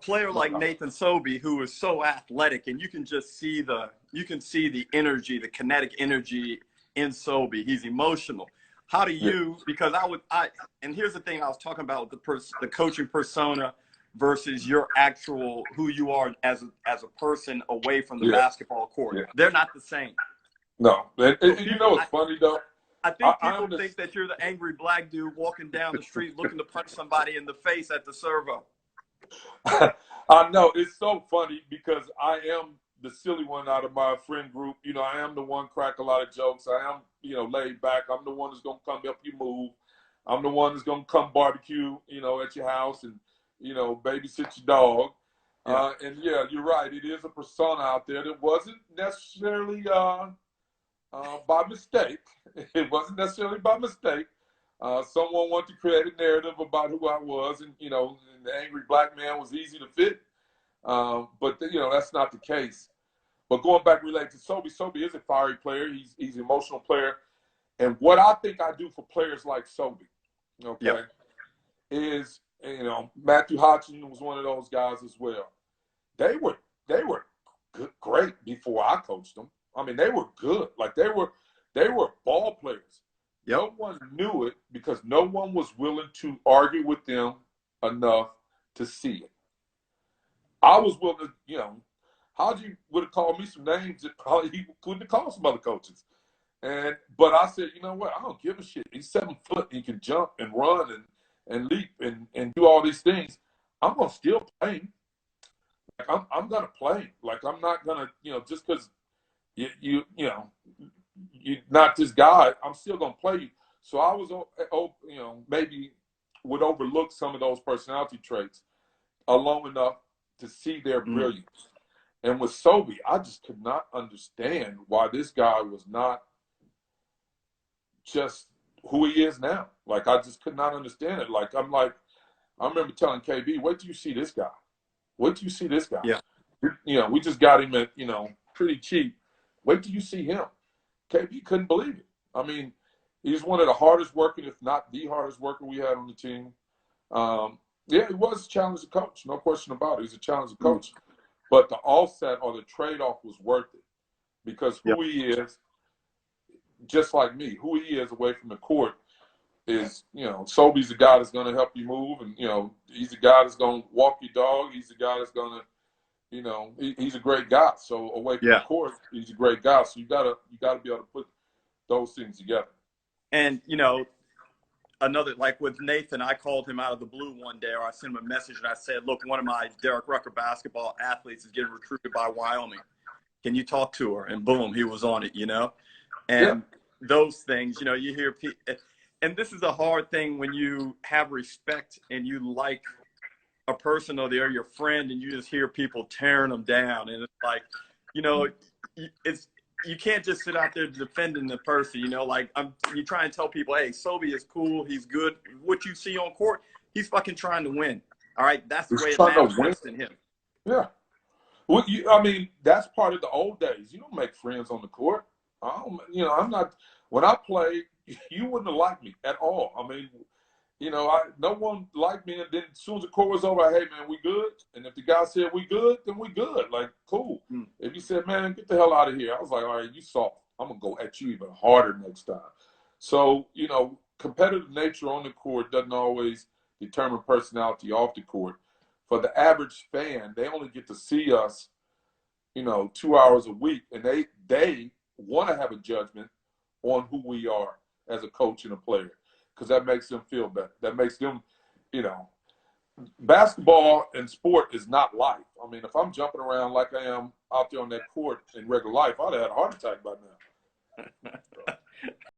player like Nathan Sobey, who is so athletic, and you can just see the energy, the kinetic energy in Sobey. He's emotional. How do you? Because and here's the thing I was talking about, the coaching persona versus your actual who you are as a person away from the basketball court. They're not the same. No, and you know what's funny though? I think people think that you're the angry black dude walking down the street looking to punch somebody in the face at the servo. I know. It's so funny because I am the silly one out of my friend group. You know, I am the one crack a lot of jokes. I am, you know, laid back. I'm the one that's going to come help you move. I'm the one that's going to come barbecue, you know, at your house and, you know, babysit your dog. And, yeah, you're right. It is a persona out there that wasn't necessarily by mistake. It wasn't necessarily by mistake. Someone wanted to create a narrative about who I was, and, you know, the angry black man was easy to fit. But, you know, that's not the case. But going back related to Sobey, Sobey is a fiery player. He's an emotional player. And what I think I do for players like Sobey, okay, is, you know, Matthew Hodgson was one of those guys as well. They were good, great before I coached them. I mean, they were good. Like, they were ball players. No one knew it because no one was willing to argue with them enough to see it. I was willing to, you know, Haji would have called me some names that probably he couldn't have called some other coaches. But I said, you know what? I don't give a shit. He's 7 foot. He can jump and run and leap and do all these things. I'm going to still play him. Like, I'm going to play him. Like, I'm not going to, you know, just because you know, you're not this guy, I'm still going to play you. So I was, you know, maybe would overlook some of those personality traits long enough to see their brilliance. And with Sobey, I just could not understand why this guy was not just who he is now. Like, I just could not understand it. Like, I remember telling KB, wait till you see this guy. Wait till you see this guy. Yeah. You know, we just got him at, you know, pretty cheap. Wait till you see him. KB couldn't believe it. I mean, he's one of the hardest working, if not the hardest worker we had on the team. Yeah, he was a challenging coach, no question about it. He's a challenging coach. But the offset or the trade-off was worth it because who he is, just like me, who he is away from the court is, you know, Sobey's the guy that's going to help you move, and, you know, he's the guy that's going to walk your dog. He's the guy that's going to, you know, he's a great guy. So away from the court, he's a great guy. So you gotta be able to put those things together. And, you know, another, like with Nathan, I called him out of the blue one day, or I sent him a message and I said, look, one of my Derek Rucker basketball athletes is getting recruited by Wyoming. Can you talk to her? And boom, he was on it, you know? And those things, you know, you hear people, and this is a hard thing when you have respect and you like a person or they're your friend and you just hear people tearing them down. And it's like, you know, you can't just sit out there defending the person, you know, like you try and tell people, hey, Sobey is cool. He's good. What you see on court, he's fucking trying to win. All right. That's the way it manifests in him. Yeah. Well, I mean, that's part of the old days. You don't make friends on the court. You know, I'm not, when I played, you wouldn't have liked me at all. I mean, you know, no one liked me, and then as soon as the court was over, hey, man, we good? And if the guy said we good, then we good. Like, cool. If he said, man, get the hell out of here, I was like, all right, you soft. I'm going to go at you even harder next time. So, you know, competitive nature on the court doesn't always determine personality off the court. For the average fan, they only get to see us, you know, 2 hours a week, and they want to have a judgment on who we are as a coach and a player, because that makes them feel better. That makes them, you know, basketball and sport is not life. I mean, if I'm jumping around like I am out there on that court in regular life, I'd have had a heart attack by now.